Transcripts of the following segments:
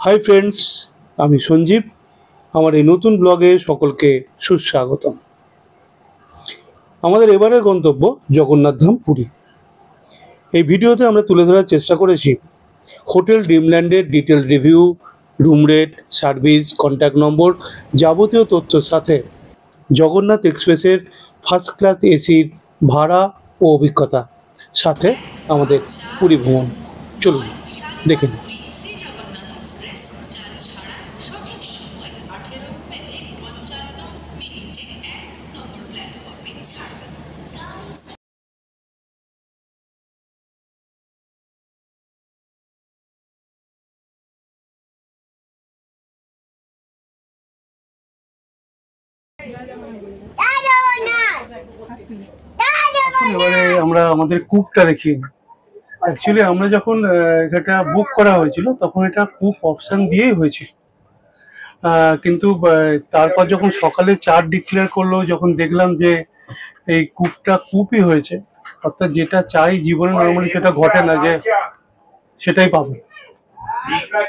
Hi friends, আমি সঞ্জীব। আমার এই নতুন ব্লগে সকলকে সুস্বাগতম। আমাদের এবারের গন্তব্য জগন্নাথ ধাম পুরী। এই ভিডিওতে আমরা তুলে ধরার চেষ্টা করেছি হোটেল ড্রিমল্যান্ডের detail review, room rate, service, contact number, যাবতীয় তথ্যের সাথে জগন্নাথ এক্সপ্রেসের ফার্স্ট ক্লাস এসির ভাড়া ও অভিজ্ঞতা, সাথে আমাদের পুরী ভ্রমণ। চলুন দেখে নিন। এবারে আমরা আমাদের কুকটা দেখি। অ্যাকচুয়ালি আমরা যখন এটা বুক করা হয়েছিল তখন এটা কুক অপশন দিয়েই হয়েছিল, কিন্তু তারপর যখন সকালে চার্ট ডিক্লেয়ার করলো, যখন দেখলাম যে এই কুকটা কুপই হয়েছে, অর্থাৎ যেটা চাই জীবনে নর্মালি সেটা ঘটে না, যে সেটাই পাবো।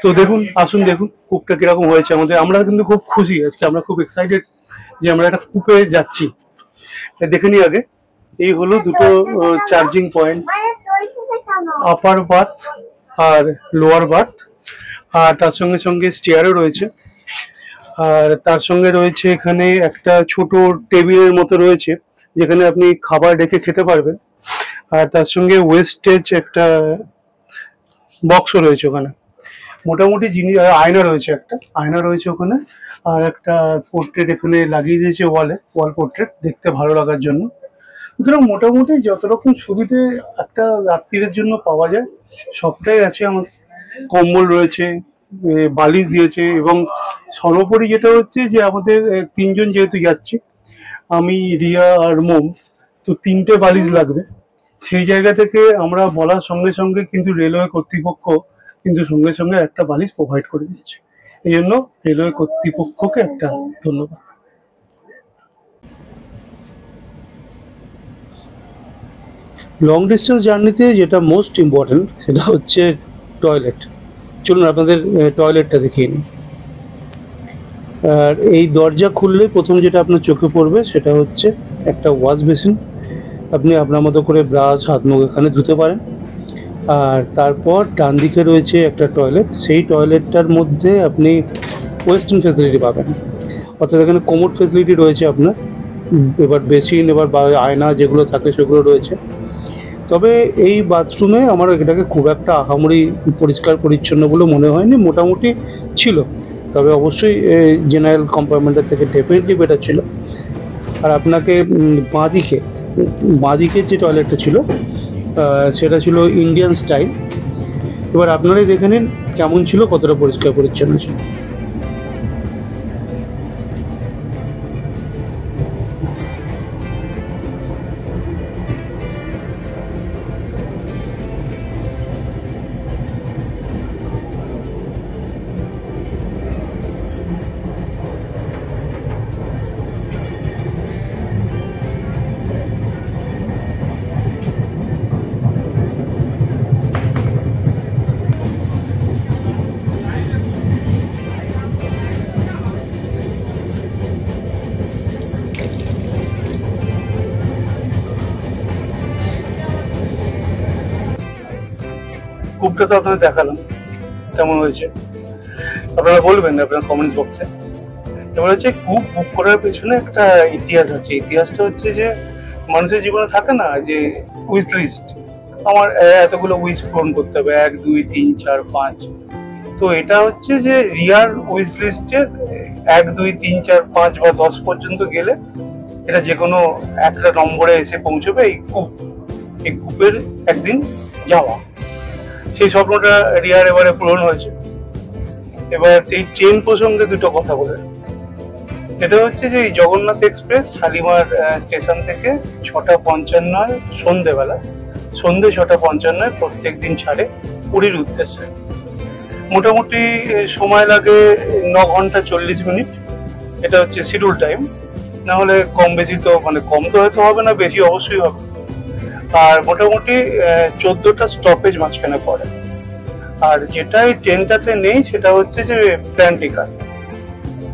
তো দেখুন, আসুন দেখুন কুপটা কিরকম হয়েছে আমাদের। আমরা কিন্তু খুব খুশি আজকে, আমরা খুব এক্সাইটেড যে আমরা একটা কুপে যাচ্ছি। দেখে নিই আগে। এই হলো দুটো চার্জিং পয়েন্ট, আপার বাথ আর লোয়ার বাথ, আর তার সঙ্গে সঙ্গে স্টেয়ারও রয়েছে। আর তার সঙ্গে রয়েছে এখানে একটা ছোট টেবিলের মতো রয়েছে, যেখানে আপনি খাবার রেখে খেতে পারবেন। আর তার সঙ্গে ওয়েস্টেজ একটা বক্সও রয়েছে ওখানে। মোটামুটি জিনিস, আয়না রয়েছে, একটা আয়না রয়েছে ওখানে, আর একটা পোর্ট্রেট এখানে লাগিয়ে দিয়েছে ওয়ালে, ওয়াল পোর্ট্রেট দেখতে ভালো লাগার জন্য। সুতরাং মোটামুটি যত রকম সুবিধে একটা রাত্রির জন্য পাওয়া যায় সবটাই আছে আমাদের। কম্বল রয়েছে, বালিশ দিয়েছে, এবং সর্বোপরি যেটা হচ্ছে যে আমাদের তিনজন যেহেতু যাচ্ছি, আমি, রিয়া আর মোম, তো তিনটে বালিশ লাগবে। সেই জায়গা থেকে আমরা বলার সঙ্গে সঙ্গে কিন্তু রেলওয়ে কর্তৃপক্ষ কিন্তু সঙ্গে সঙ্গে একটা বালিশ প্রোভাইড করে দিয়েছে। এই জন্য রেলওয়ে কর্তৃপক্ষকে একটা ধন্যবাদ। লং ডিস্টেন্স জার্নিতে যেটা মোস্ট ইম্পর্টেন্ট সেটা হচ্ছে টয়লেট। চলুন আপনাদের টয়লেটটা দেখিয়ে নিই। আর এই দরজা খুললেই প্রথম যেটা আপনার চোখে পড়বে সেটা হচ্ছে একটা ওয়াশ বেসিন। আপনি আপনার মতো করে ব্রাশ, হাত মুখ এখানে ধুতে পারেন। আর তারপর ডান দিকে রয়েছে একটা টয়লেট। সেই টয়লেটটার মধ্যে আপনি ওয়েস্টার্ন ফেসিলিটি পাবেন, অর্থাৎ এখানে কোমোড ফেসিলিটি রয়েছে আপনার। এবার বেসিন, এবার আয়না যেগুলো থাকে সেগুলো রয়েছে। তবে এই বাথরুমে আমার এটাকে খুব একটা আহামরি পরিষ্কার পরিচ্ছন্ন বলে মনে হয়নি, মোটামুটি ছিল। তবে অবশ্যই জেনারেল কম্পার্টমেন্টের থেকে ডেফিনেটলি বেটার ছিল। আর আপনাকে বাঁদিকে যে টয়লেটটা ছিল সেটা ছিল ইন্ডিয়ান স্টাইল। এবার আপনারাই দেখে নিন কেমন ছিল, কতটা পরিষ্কার পরিচ্ছন্ন ছিল। কূপটা তো আপনাদের দেখালাম, কেমন হয়েছে আপনারা বলবেন আপনার কমেন্টস বক্সে। এবার হচ্ছে কূপ বুক করার পেছনে একটা ইতিহাস আছে। ইতিহাসটা হচ্ছে যে মানুষের জীবনে থাকে না যে উইশ লিস্ট, আমার এতগুলো উইশ পূরণ করতে হবে, 1 2 3 4 5। তো এটা হচ্ছে যে রিয়ার উইশ লিস্টের 1 2 3 4 5 বা 10 পর্যন্ত গেলে এটা যে কোনো একটা নম্বরে এসে পৌঁছবে এই কূপের একদিন যাওয়া। সেই স্বপ্নটা রিয়ার এবারে পূরণ হয়েছে। এবার এই ট্রেন প্রসঙ্গে দুটো কথা বলে, এটা হচ্ছে যে এই জগন্নাথ এক্সপ্রেস শালিমার স্টেশন থেকে 6:55 সন্ধ্যে 6:55 প্রত্যেক দিন ছাড়ে পুরীর উদ্দেশ্যে। মোটামুটি সময় লাগে 9 ঘন্টা 40 মিনিট। এটা হচ্ছে শিডিউল টাইম, না হলে কম বেশি তো, মানে কম তো হয়তো হবে না, বেশি অবশ্যই হবে। আর মোটামুটি 14টা স্টপেজ মাঝখানে পড়ে। আর যেটা এই ট্রেনটাতে নেই সেটা হচ্ছে যে প্ল্যান টিকার,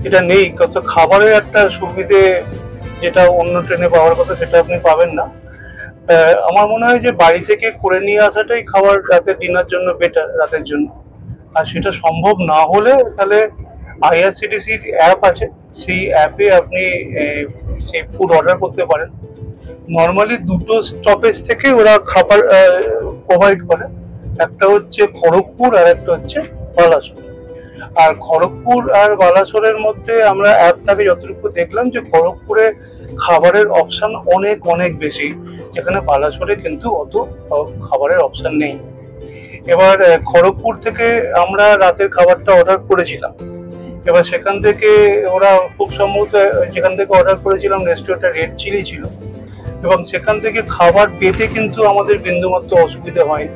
এটা নেই। কত খাবারের একটা সুবিধে যেটা অন্য ট্রেনে পাওয়ার কথা সেটা আপনি পাবেন না। আমার মনে হয় যে বাড়ি থেকে করে নিয়ে আসাটাই খাবার রাতের ডিনার জন্য বেটার, রাতের জন্য। আর সেটা সম্ভব না হলে তাহলে আইআরসিটিসির অ্যাপ আছে, সেই অ্যাপে আপনি সেই ফুড অর্ডার করতে পারেন। নর্মালি দুটো স্টপেজ থেকে ওরা খাবার প্রোভাইড করে, একটা হচ্ছে খড়গপুর আর একটা হচ্ছে বালাসোর। আর খড়গপুর আর বালাসোরের মধ্যে আমরা অ্যাপটাকে যতটুকু দেখলাম যে খড়গপুরে খাবারের অপশন অনেক অনেক বেশি, যেখানে বালাসোরে কিন্তু অত খাবারের অপশন নেই। এবার খড়গপুর থেকে আমরা রাতের খাবারটা অর্ডার করেছিলাম। এবার সেখান থেকে ওরা খুব সম্ভবত যেখান থেকে অর্ডার করেছিলাম রেস্টুরেন্টটা রেড চিলি ছিল, এবং সেখান থেকে খাবার পেতে কিন্তু আমাদের বিন্দুমাত্র অসুবিধা হয়নি।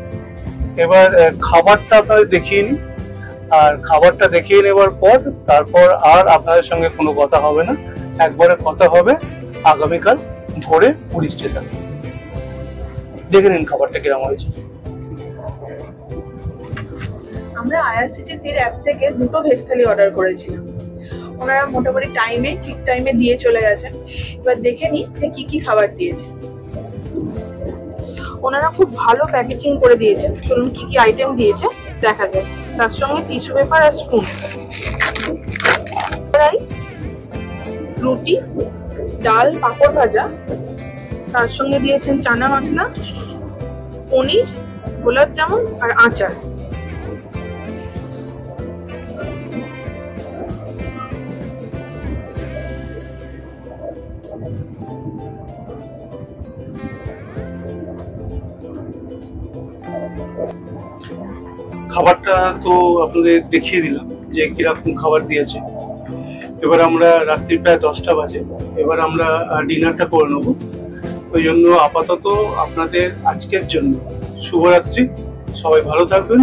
এবার খাবারটা আপনাদের দেখিয়ে নিই, আর খাবারটা দেখিয়ে নেবার পর তারপর আর আপনাদের সঙ্গে কোনো কথা হবে না, একবারে কথা হবে আগামীকাল ভোরে পুরী স্টেশন। দেখে নিন খাবারটা কিরকম হয়েছে। আমরা আইআরসিটিসির অ্যাপ থেকে দুটো ভেজ থালি অর্ডার করেছিলাম। ওনারা মোটামুটি ঠিক টাইমে দিয়ে চলে গেছেন। এবার দেখে নিই যে কি কি খাবার দিয়েছে। ওনারা খুব ভালো প্যাকেজিং করে দিয়েছেন। চলুন কি কি আইটেম দিয়েছে দেখা যায়। তার সঙ্গে টিস্যু পেপার আর স্পুন, রাইস, রুটি, ডাল, পাঁপড় ভাজা, তার সঙ্গে দিয়েছেন চানা মশলা, পনির, গোলাপ জামুন আর আচার। খাবারটা তো আপনাদের দেখিয়ে দিলাম যে কিরকম খাবার দিয়েছে। এবার আমরা রাত্রি প্রায় 10টা বাজে, এবার আমরা ডিনারটা করে নেবো। ওই জন্য আপাতত আপনাদের আজকের জন্য শুভরাত্রি, সবাই ভালো থাকবেন,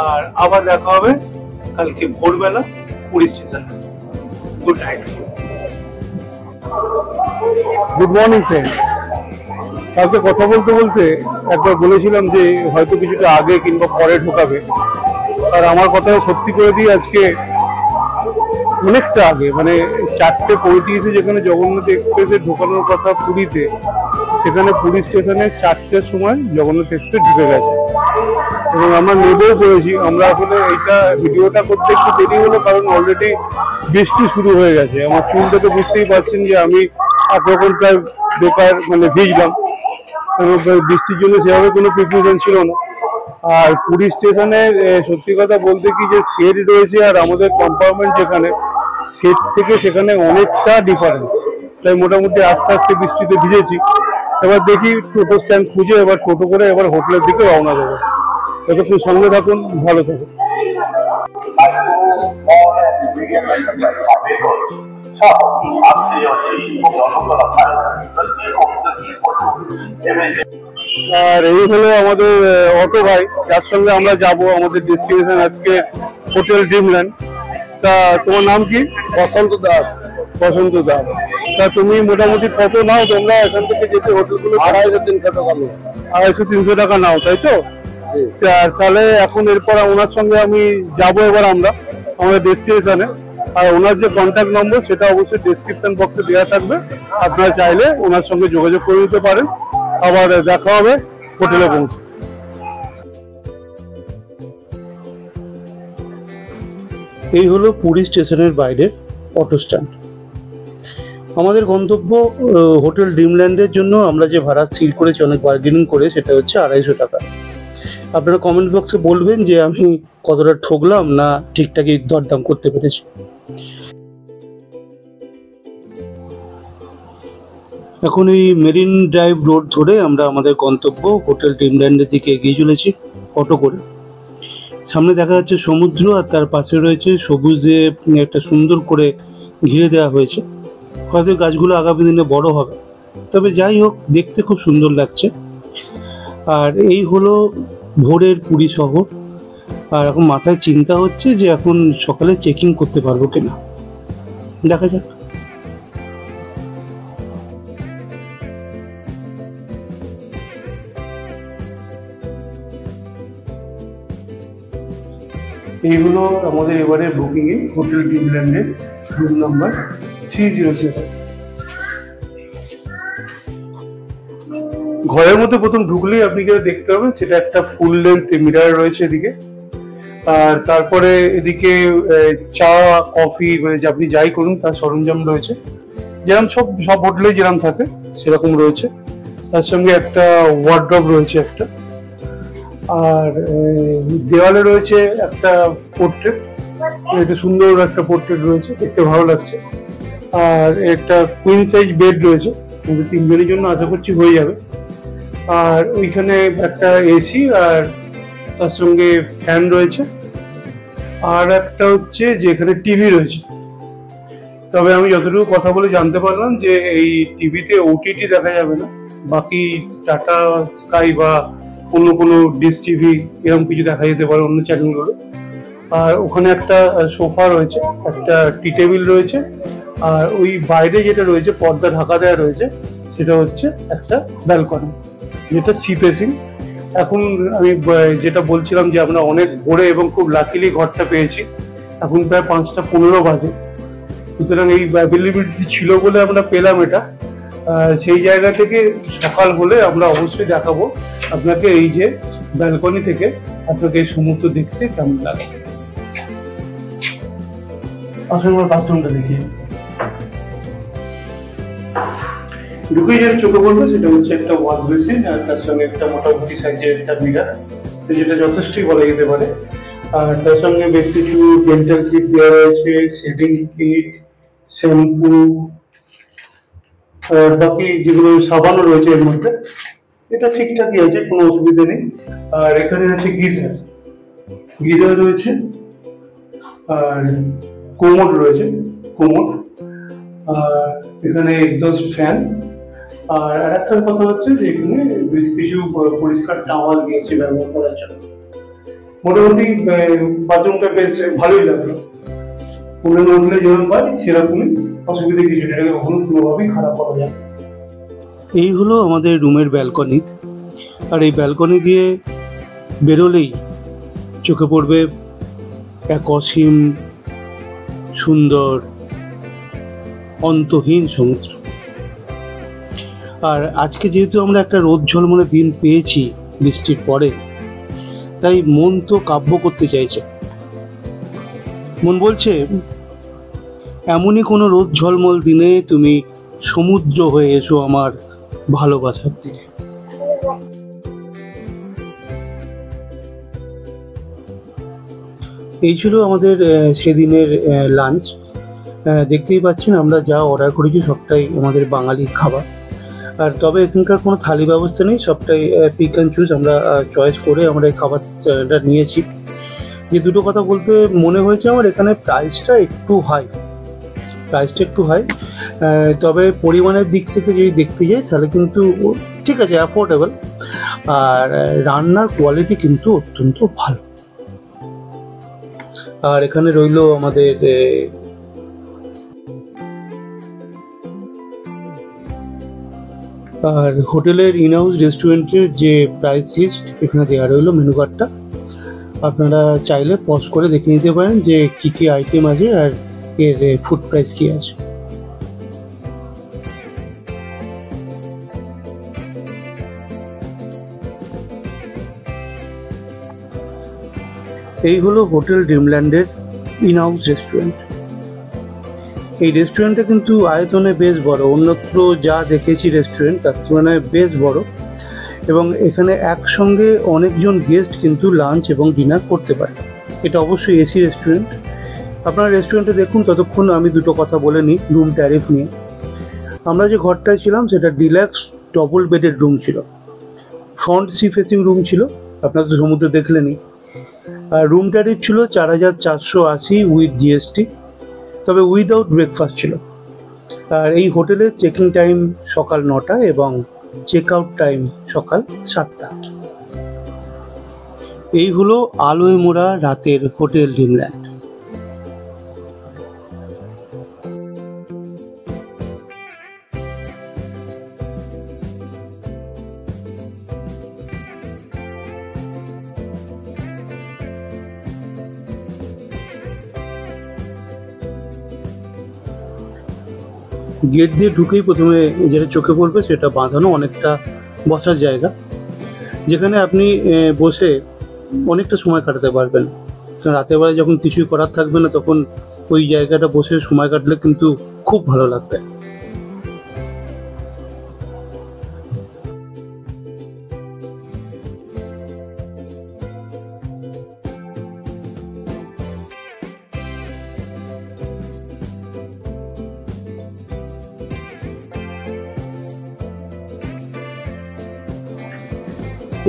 আর আবার দেখা হবে কালকে ভোরবেলা পুরী স্টেশনে। Good night. Good morning friend. কালকে কথা বলতে বলতে একবার বলেছিলাম যে হয়তো কিছুটা আগে কিংবা পরে ঢোকাবে, আর আমার কথা সত্যি করে দিয়ে আজকে অনেকটা আগে, মানে 4:35 যেখানে জগন্নাথ এক্সপ্রেসে ঢোকানোর কথা পুরীতে, সেখানে পুরী স্টেশনে 4টের সময় জগন্নাথ এক্সপ্রেস ঢুকে গেছে এবং আমরা নেবেও করেছি। আমরা আসলে এইটা ভিডিওটা করতে একটু দেরি হলো কারণ অলরেডি বৃষ্টি শুরু হয়ে গেছে। আমার চুল থেকে বুঝতেই পারছেন যে আমি তখন প্রায় বেকার মানে ভিজলাম, বৃষ্টির জন্য সেভাবে কোনো প্রিপারেশন ছিল না। আর পুরী স্টেশনে সত্যি কথা বলতে কি যে সেট রয়েছে আর আমাদের কম্পার্টমেন্ট যেখানে, সেট থেকে সেখানে অনেকটা ডিফারেন্স। তাই মোটামুটি আস্তে আস্তে বৃষ্টিতে ভিজেছি। এবার দেখি টোটো স্ট্যান্ড খুঁজে এবার টোটো করে এবার হোটেলের দিকে রওনা দেবো। ততক্ষণ সঙ্গে থাকুন, ভালো থাকুন। আর এই হলো আমাদের অটো ভাই, যার সঙ্গে আমরা যাব আমাদের ডেস্টিনেশন আজকে হোটেল ড্রিমল্যান্ড। তা তোমার নাম কি? বসন্ত দাস। বসন্ত দাস। তা তুমি মোটামুটি কত নাও তোমরা এখান থেকে যেতে হোটেলগুলো? 250-300 টাকা। 250-300 টাকা নাও, তাই তো? তাহলে এখন এরপর ওনার সঙ্গে আমি যাবো এবার আমরা আমাদের ডেস্টিনেশনে। আর ওনার যে কন্ট্যাক্ট নম্বর সেটা অবশ্যই ডেসক্রিপশন বক্সে দেওয়া থাকবে, আপনারা চাইলে ওনার সঙ্গে যোগাযোগ করে নিতে পারেন। আবার দেখা হবে হোটেলে পৌঁছে। এই হলো পুরী স্টেশনের বাইরের অটো স্ট্যান্ড। আমাদের গন্তব্য হোটেল ড্রিমল্যান্ডের জন্য আমরা যে ভাড়া স্থির করেছি অনেক বার্গেনিং করে, সেটা হচ্ছে 250 টাকা। আপনারা কমেন্ট বক্সে বলবেন যে আমি কতটা ঠকলাম না ঠিকঠাকই দরদাম করতে পেরেছি। এখন এই মেরিন ড্রাইভ রোড ধরে আমরা আমাদের গন্তব্য হোটেল ড্রিমল্যান্ডের দিকে এগিয়ে চলেছি অটো করে। সামনে দেখা যাচ্ছে সমুদ্র, আর তার পাশে রয়েছে সবুজে একটা সুন্দর করে ঘিরে দেওয়া হয়েছে। হয়তো গাছগুলো আগামী দিনে বড় হবে, তবে যাই হোক দেখতে খুব সুন্দর লাগছে। আর এই হলো ভোরের পুরী শহর। আর এখন মাথায় চিন্তা হচ্ছে যে এখন সকালে চেকিং করতে পারবো কিনা, দেখা যাক। এইগুলো আমাদের এবারে বুকিংয়ে হোটেল ড্রিমল্যান্ডের রুম নাম্বার 307। ঘরের মধ্যে প্রথম ঢুকলেই আপনি যেটা দেখতে পাবেন সেটা একটা ফুল লেন্থ মিরার রয়েছে এদিকে। আর তারপরে এদিকে চা কফি মানে আপনি যাই করুন তার সরঞ্জাম রয়েছে, যেরকম সব হোটেলে যেরকম থাকে সেরকম রয়েছে। তার সঙ্গে একটা ওয়ার্ড্রব রয়েছে একটা, আর দেওয়ালে রয়েছে একটা পোর্ট্রেট, এটা সুন্দর একটা পোর্ট্রেট রয়েছে, দেখতে ভালো লাগছে। আর একটা কুইন সাইজ বেড রয়েছে, 3 জনের জন্য আশা করছি হয়ে যাবে। আর ওইখানে একটা এসি আর তার সঙ্গে ফ্যান রয়েছে। আর একটা হচ্ছে যে এখানে টিভি রয়েছে। তবে আমি যতটুকু কথা বলে জানতে পারলাম যে এই টিভিতে ওটিটি দেখা যাবে না, বাকি টাটা স্কাই বা অন্য কোনো ডিশ টিভি এরকম কিছু দেখা যেতে পারে অন্য চ্যানেলগুলো। আর ওখানে একটা সোফা রয়েছে, একটা টি টেবিল রয়েছে, আর ওই বাইরে যেটা রয়েছে পর্দা ঢাকা দেওয়া রয়েছে সেটা হচ্ছে একটা ব্যালকনি, যেটা সি ফেসিং। এখন আমি যেটা বলছিলাম যে আমরা অনেক ভোরে এবং খুব লাকিলি ঘরটা পেয়েছি, এখন প্রায় 5:15 বাজে। সুতরাং এই অ্যাভেলেবিলিটি ছিল বলে আমরা পেলাম এটা। সেই জায়গা থেকে সকাল হলে আমরা অবশ্যই দেখাবো আপনাকে এই যে ব্যালকনি থেকে আপনাকে এই সমুদ্র দেখতে কেমন লাগে। আসলে আমরা বাথরুমটা দেখি, ঢুকেই যেটা চোখে পড়বে সেটা হচ্ছে একটা ওয়াশ বেসিন আর তার সঙ্গে একটা মোটামুটি সাইজের একটা মিরার, যেটা যথেষ্টই বলা যেতে পারে। আর তার সঙ্গে বেশ কিছু ডেন্টাল কিট দেওয়া রয়েছে, শেভিং কিট, শ্যাম্পু, আর বাকি যেগুলো সাবানও রয়েছে এর মধ্যে। এটা ঠিকঠাকই আছে, কোনো অসুবিধা নেই। আর এখানে আছে গিজার রয়েছে, আর কোমোড রয়েছে, আর এখানে এক্সস্ট ফ্যান। আর আরেকটা কথা হচ্ছে যে এখানে বেশ কিছু পরিষ্কার টাওয়াল দিয়েছে ব্যবহার করার জন্য। মোটামুটি বাথরুমটা বেশ ভালোই লাগলো, পুরনো হোটেলে যেরকম পাই সেরকমই, অসুবিধা কিছু নেই, এটাকে কখনো কোনোভাবেই খারাপ করা যায়। এই হলো আমাদের রুমের ব্যালকনি। আর এই ব্যালকনি দিয়ে বেরোলেই চোখে পড়বে এক অসীম সুন্দর অন্তহীন সমুদ্র। আর আজকে যেহেতু আমরা একটা রোদ ঝলমলে দিন পেয়েছি বৃষ্টির পরে, তাই মন তো কাব্য করতে চাইছে। মন বলছে এমনই কোনো রোদ ঝলমল দিনে তুমি সমুদ্র হয়ে এসো আমার ভালোবাসার দিকে। এই ছিল আমাদের সেদিনের লাঞ্চ। দেখতেই পাচ্ছেন আমরা যা অর্ডার করেছি সবটাই আমাদের বাঙালি খাবার। আর তবে এখানকার কোনো থালি ব্যবস্থা নেই, সবটাই পিক অ্যান্ড চুজ, আমরা চয়েস করে আমরা এই খাবারটা নিয়েছি। যে দুটো কথা বলতে মনে হয়েছে আমার, এখানে প্রাইসটা একটু হাই, তবে পরিমাণের দিক থেকে যদি দেখতে যাই তাহলে কিন্তু ঠিক আছে, অ্যাফোর্ডেবল। আর রান্নার কোয়ালিটি কিন্তু অত্যন্ত ভালো। আর এখানে রইলো আমাদের আর হোটেলের ইনহাউস রেস্টুরেন্টের যে প্রাইস লিস্ট এখানে দেওয়া রইলো, মেনু কার্ডটা আপনারা চাইলে পজ করে দেখে নিতে পারেন যে কী কী আইটেম আছে আর এর ফুড প্রাইস কী আছে। এই হলো হোটেল ড্রিমল্যান্ডের ইনহাউস রেস্টুরেন্ট। এই রেস্টুরেন্টটা কিন্তু আয়তনে বেশ বড়, অন্যত্র যা দেখেছি রেস্টুরেন্ট তার তুলনায় বেশ বড়, এবং এখানে একসঙ্গে অনেকজন গেস্ট কিন্তু লাঞ্চ এবং ডিনার করতে পারে। এটা অবশ্যই এসি রেস্টুরেন্ট। আপনারা রেস্টুরেন্টে দেখুন, ততক্ষণ আমি দুটো কথা বলে নিই রুম ট্যারিফ নিয়ে। আমরা যে ঘরটায় ছিলাম সেটা ডিলাক্স ডবল বেডেড রুম ছিল, ফ্রন্ট সি ফেসিং রুম ছিল, আপনারা তো সমুদ্র দেখলেনই। আর রুম ট্যারিফ ছিল 4480 উইথ জিএসটি, তবে উইদাউট ব্রেকফাস্ট ছিল। আর এই হোটেলের চেকিং টাইম সকাল 9টা এবং চেক আউট টাইম সকাল 7টা। এই হলো আলোয় মোড়া রাতের হোটেল ড্রিমল্যান্ড। গেট দিয়ে ঢুকেই প্রথমে যেটা চোখে পড়বে সেটা বাঁধানো অনেকটা বসার জায়গা, যেখানে আপনি বসে অনেকটা সময় কাটাতে পারবেন। রাতের বেলায় যখন কিছুই করার থাকবে না তখন ওই জায়গাটা বসে সময় কাটলে কিন্তু খুব ভালো লাগবে।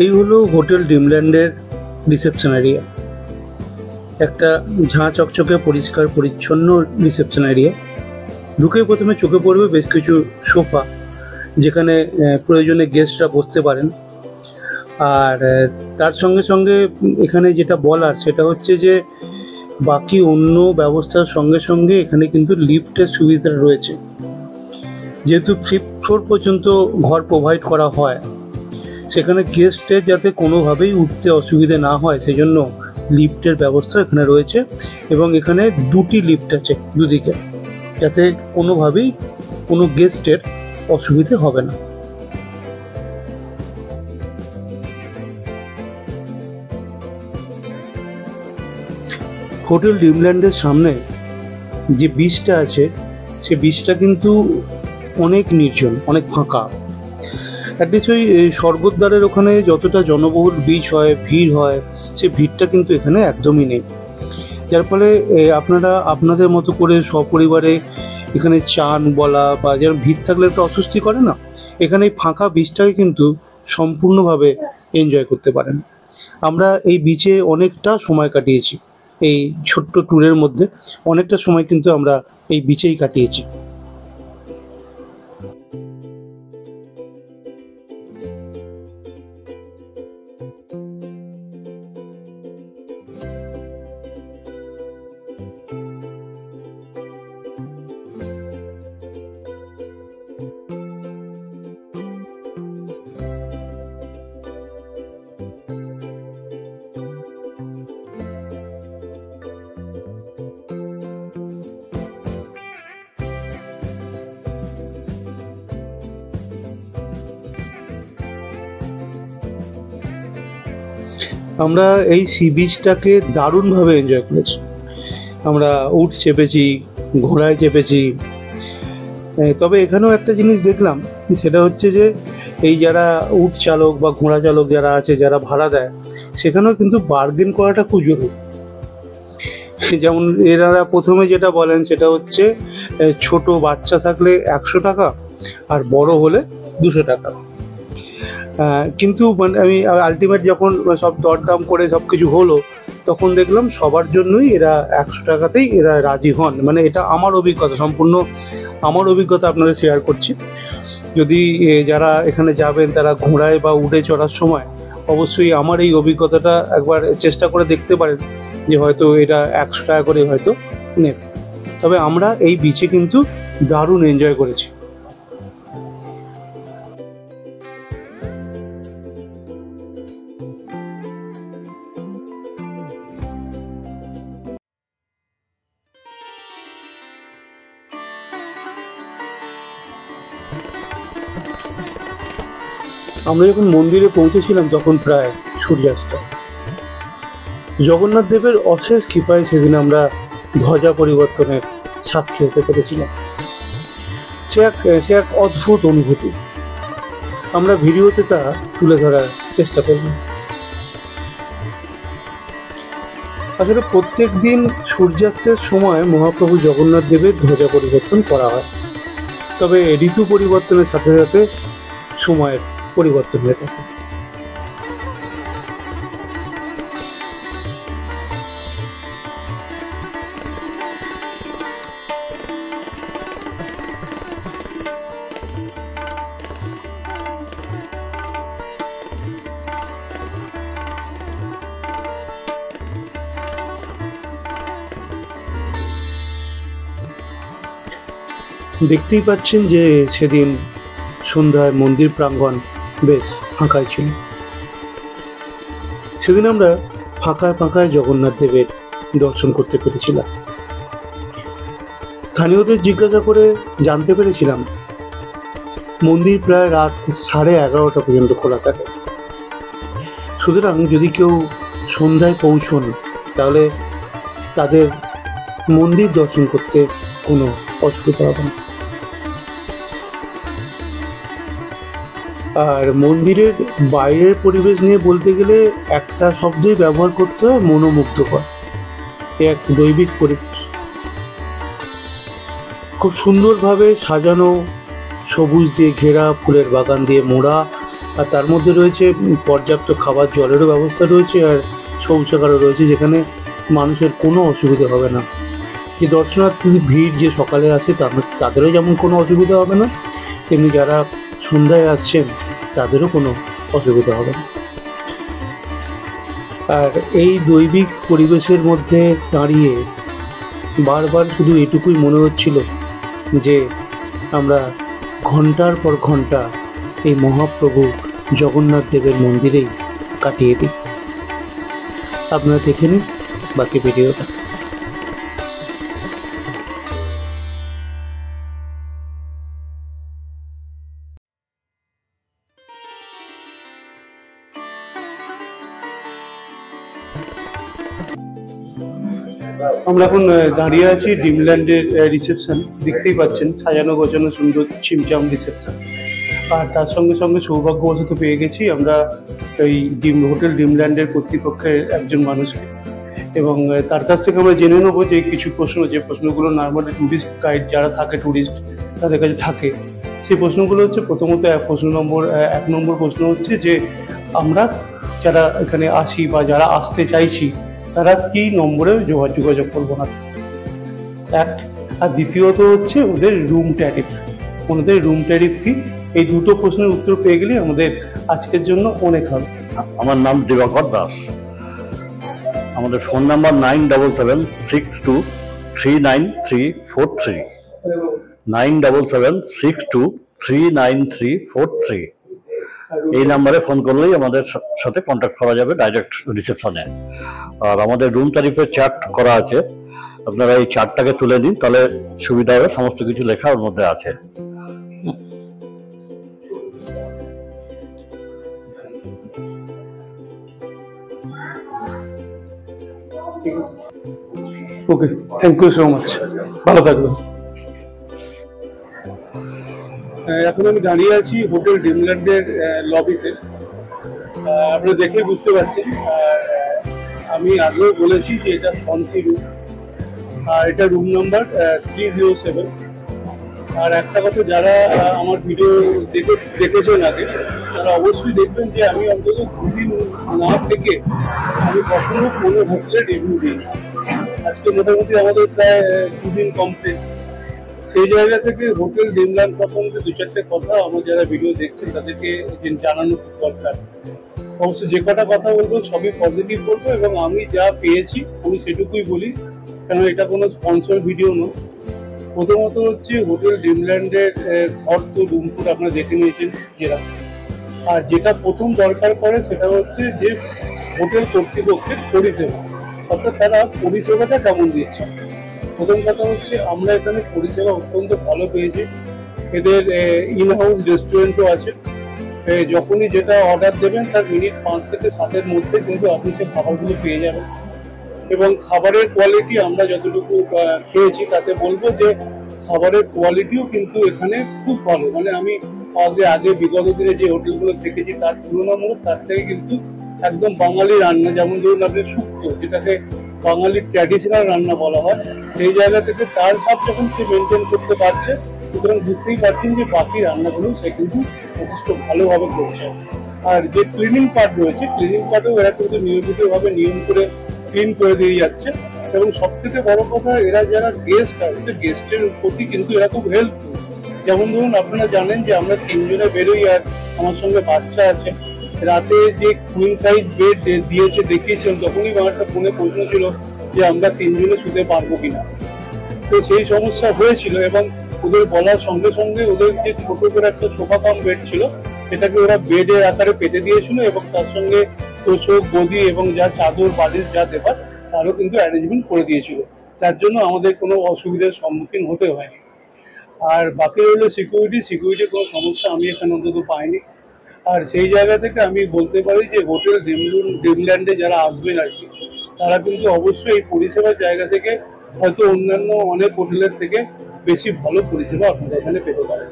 এই হলো হোটেল ড্রিমল্যান্ডের রিসেপশন এরিয়া। একটা ঝাঁ চকচকে পরিষ্কার পরিচ্ছন্ন রিসেপশন এরিয়া। ঢুকে প্রথমে চোখে পড়বে বেশ কিছু সোফা, যেখানে প্রয়োজনে গেস্টরা বসতে পারেন। আর তার সঙ্গে সঙ্গে এখানে যেটা বলার সেটা হচ্ছে যে বাকি অন্য ব্যবস্থার সঙ্গে সঙ্গে এখানে কিন্তু লিফটের সুবিধা রয়েছে। যেহেতু 5th ফ্লোর পর্যন্ত ঘর প্রোভাইড করা হয়, সেখানে গেস্টের যাতে কোনোভাবেই উঠতে অসুবিধে না হয় সেজন্য লিফটের ব্যবস্থা এখানে রয়েছে। এবং এখানে 2টি লিফট আছে দুদিকে, যাতে কোনোভাবেই কোনো গেস্টের অসুবিধে হবে না। হোটেল ড্রিমল্যান্ডের সামনে যে বিচটা আছে সে বিচটা কিন্তু অনেক নির্জন, অনেক ফাঁকা। অ্যাটলিস্ট ওই স্বর্গদ্বারের ওখানে যতটা জনবহুল বিচ হয়, ভিড় হয়, সে ভিড়টা কিন্তু এখানে একদমই নেই। যার ফলে আপনারা আপনাদের মতো করে সপরিবারে এখানে চান বলা বা যেন ভিড় থাকলে একটা অস্বস্তি করে না, এখানে এই ফাঁকা বিচটাকে কিন্তু সম্পূর্ণভাবে এনজয় করতে পারেন। আমরা এই বিচে অনেকটা সময় কাটিয়েছি, এই ছোট্ট ট্যুরের মধ্যে অনেকটা সময় কিন্তু আমরা এই বিচেই কাটিয়েছি। আমরা এই সি বিচটাকে দারুণভাবে এনজয় করেছি। আমরা উট চেপেছি, ঘোড়ায় চেপেছি। তবে এখানেও একটা জিনিস দেখলাম, সেটা হচ্ছে যে এই যারা উট চালক বা ঘোড়া চালক যারা আছে, যারা ভাড়া দেয়, সেখানেও কিন্তু বার্গেন করাটা খুব জরুরি। যেমন এনারা প্রথমে যেটা বলেন সেটা হচ্ছে ছোট বাচ্চা থাকলে 100 টাকা আর বড় হলে 200 টাকা। কিন্তু মানে আমি আলটিমেট যখন সব দরদাম করে সব কিছু হলো, তখন দেখলাম সবার জন্যই এরা 100 টাকাতেই এরা রাজি হন। মানে এটা আমার অভিজ্ঞতা, সম্পূর্ণ আমার অভিজ্ঞতা আপনাদের শেয়ার করছি। যদি যারা এখানে যাবেন তারা ঘোড়ায় বা উটে চড়ার সময় অবশ্যই আমার এই অভিজ্ঞতাটা একবার চেষ্টা করে দেখতে পারেন, যে হয়তো এটা 100 টাকা করে হয়তো নেবে। তবে আমরা এই বিচে কিন্তু দারুণ এনজয় করেছি। আমরা যখন মন্দিরে পৌঁছেছিলাম তখন প্রায় সূর্যাস্ত। জগন্নাথ দেবের অশেষ কৃপায় সেদিন আমরা ধ্বজা পরিবর্তনের সাক্ষী হতে পেরেছিলাম। সে এক অদ্ভুত অনুভূতি। আমরা ভিডিওতে তা তুলে ধরার চেষ্টা করব। আসলে প্রত্যেক দিন সূর্যাস্তের সময় মহাপ্রভু জগন্নাথ দেবের ধ্বজা পরিবর্তন করা হয়। তবে ঋতু পরিবর্তনের সাথে সাথে সময়ের পরিবর্তন হয়ে থাকে। দেখতেই পাচ্ছেন যে সেদিন সন্ধ্যায় মন্দির প্রাঙ্গণ বেশ ফাঁকাই ছিল। সেদিন আমরা ফাঁকায় ফাঁকায় জগন্নাথ দেবের দর্শন করতে পেরেছিলাম। স্থানীয়দের জিজ্ঞাসা করে জানতে পেরেছিলাম মন্দির প্রায় রাত 11:30 পর্যন্ত খোলা থাকে। সুতরাং যদি কেউ সন্ধ্যায় পৌঁছন তাহলে তাদের মন্দির দর্শন করতে কোনো অসুবিধা হবে না। আর মন্দিরের বাইরের পরিবেশ নিয়ে বলতে গেলে একটা শব্দই ব্যবহার করতে হয়, মনোমুগ্ধকর। এক দৈবিক পরিবেশ, খুব সুন্দরভাবে সাজানো, সবুজ দিয়ে ঘেরা, ফুলের বাগান দিয়ে মোড়া, আর তার মধ্যে রয়েছে পর্যাপ্ত খাবার জলেরও ব্যবস্থা রয়েছে, আর শৌচাগারও রয়েছে, যেখানে মানুষের কোনো অসুবিধা হবে না। যে দর্শনার্থী ভিড় যে সকালে আসে তাদেরও যেমন কোনো অসুবিধা হবে না, তেমনি যারা সন্ধ্যায় আসছেন তাদেরও কোনো অসুবিধা হবে না। আর এই দৈবিক পরিবেশের মধ্যে দাঁড়িয়ে বারবার শুধু এটুকুই মনে হচ্ছিল যে আমরা ঘন্টার পর ঘন্টা এই মহাপ্রভু জগন্নাথ দেবের মন্দিরেই কাটিয়ে দিই। আপনারা দেখে নিন বাকি ভিডিওটা। আমরা এখন দাঁড়িয়ে আছি ড্রিমল্যান্ডের রিসেপশন। দেখতেই পাচ্ছেন সাজানো গোছানো সুন্দর ছিমছাম রিসেপশন। আর তার সঙ্গে সঙ্গে সৌভাগ্যবশত পেয়ে গেছি আমরা এই হোটেল ড্রিমল্যান্ডের কর্তৃপক্ষের একজন মানুষকে, এবং তার কাছ থেকে আমরা জেনে নেবো যে কিছু প্রশ্ন, যে প্রশ্নগুলো নর্মালি ট্যুরিস্ট গাইড যারা থাকে, ট্যুরিস্ট তাদের কাছে থাকে, সেই প্রশ্নগুলো হচ্ছে প্রথমত এক নম্বর প্রশ্ন হচ্ছে যে আমরা যারা এখানে আসি বা যারা আসতে চাইছি তারা কি নম্বরে যোগাযোগ করবো না, এক। আর দ্বিতীয়ত হচ্ছে ওদের রুম ট্যারিফ কি। এই দুটো প্রশ্নের উত্তর পেয়ে গেলে আমাদের আজকের জন্য অনেক হবে। আমার নাম দিবাকর দাস। আমাদের ফোন নাম্বার 9776239343, 9776239343। এই নাম্বারে ফোন করলেই আমাদের সাথে কন্ট্যাক্ট করা যাবে ডাইরেক্ট রিসেপশনে। আর আমাদের রুম তারিফের চার্ট করা আছে, আপনারা এই চার্টটাকে তুলে দিন, তাহলে সুবিধা হবে, সমস্ত কিছু লেখা ওর মধ্যে আছে। ওকে, থ্যাংক ইউ সো মাচ, ভালো থাকবেন। এখন আমি দাঁড়িয়ে আছি হোটেল ড্রিমল্যান্ডের লবিতে। আপনারা দেখে বুঝতে পারছেন, আমি আগেও বলেছি যে এটা ফন্সি রুম, আর এটা রুম নাম্বার 307। আর একটা কথা, যারা আমার ভিডিও দেখেছেন আগে, তারা অবশ্যই দেখবেন যে আমি অন্তত 2 দিন না থেকে আমি কখনো কোনো হোটেলে রিভিউ দিই। আজকে মোটামুটি আমাদের প্রায় 2 দিন কমপ্লিট। সেই জায়গা থেকে হোটেল ড্রিমল্যান্ড সম্বন্ধে 2-4টে কথা আমার যারা ভিডিও দেখছেন তাদেরকে জানানো খুব দরকার। অবশ্য যে কটা কথা বলবো সবই পজিটিভ বলবো, এবং আমি যা পেয়েছি আমি সেটুকুই বলি, কেন এটা কোনো স্পন্সর ভিডিও নয়। প্রথমত হচ্ছে হোটেল ড্রিমল্যান্ডের ঘর তো রুম ফুড আপনারা দেখে নিয়েছেন যেটা, আর যেটা প্রথম দরকার করে সেটা হচ্ছে যে হোটেল কর্তৃপক্ষের পরিষেবা, অর্থাৎ তারা পরিষেবাটা কেমন দিচ্ছে। প্রথম কথা হচ্ছে আমরা এখানে পরিষেবা অত্যন্ত ভালো পেয়েছি। এদের ইন হাউস রেস্টুরেন্টও আছে। যখনই যেটা অর্ডার দেবেন তার মিনিট 5 থেকে 7-এর মধ্যে কিন্তু আপনি সেই খাবারগুলো পেয়ে যাবেন। এবং খাবারের কোয়ালিটি আমরা যতটুকু খেয়েছি তাতে বলবো যে খাবারের কোয়ালিটিও কিন্তু এখানে খুব ভালো। মানে আমি আগে বিগত দিনে যে হোটেলগুলো দেখেছি তার তুলনামূলক তার থেকে কিন্তু একদম বাঙালি রান্না, যেমন ধরুন আপনি শুক্তো, যেটাকে বাঙালির ট্র্যাডিশনাল রান্না বলা হয়, সেই জায়গা থেকে তার সব যখন সে মেনটেন করতে পারছে, সুতরাং বুঝতেই পারছেন যে বাকি রান্নাগুলো সে কিন্তু যথেষ্ট ভালোভাবে করছে। আর যে ক্লিনিং পার্ট রয়েছে, ক্লিনিং পার্টেও এরা কিন্তু নিয়মিতভাবে নিয়ম করে ক্লিন করে দিয়ে যাচ্ছে। এবং সব থেকে বড় কথা, এরা যারা গেস্ট আসছে গেস্টের প্রতি কিন্তু এরা খুব হেল্পফুল। যেমন ধরুন আপনারা জানেন যে আমরা 3 জনে বেরোই, আর আমার সঙ্গে বাচ্চা আছে। রাতে যে কুইন সাইজ বেড দিয়েছে দেখিয়েছেন, তখনই আমার একটা ফোনে প্রশ্ন ছিল যে আমরা 3 জনে শুতে পারবো কিনা। তো সেই সমস্যা হয়েছিল, এবং ওদের বলার সঙ্গে সঙ্গে ওদের যে ছোট করে একটা সোফা কাম বেড ছিল সেটাকে ওরা বেডের আকারে পেতে দিয়েছিল, এবং তার সঙ্গে তোষক, গদি এবং যা চাদর বালিশ যা দেবার তারও কিন্তু অ্যারেঞ্জমেন্ট করে দিয়েছিল। যার জন্য আমাদের কোনো অসুবিধার সম্মুখীন হতে হয়নি। আর বাকি রইল সিকিউরিটি কোনো সমস্যা আমি এখানে অন্তত পাইনি। আর সেই জায়গা থেকে আমি বলতে পারি যে হোটেল ড্রিমল্যান্ডে যারা আসবেন আর কি, তারা কিন্তু অবশ্যই এই পরিষেবার জায়গা থেকে হয়তো অন্যান্য অনেক হোটেলের থেকে বেশি ভালো পরিষেবা আপনারা এখানে পেতে পারেন।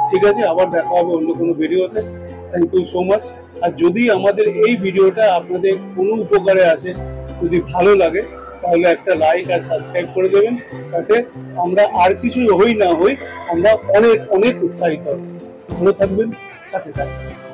ঠিক আছে, আবার দেখা হবে অন্য কোনো ভিডিওতে। Thank you so much. আর যদি আমাদের এই ভিডিওটা আপনাদের কোনো উপকারে আসে, যদি ভালো লাগে, তাহলে একটা লাইক আর সাবস্ক্রাইব করে দেবেন, তাতে আমরা আর কিছু হই না হই আমরা অনেক অনেক উৎসাহিত হব। ভালো থাকবেন, সাথে থাকবেন।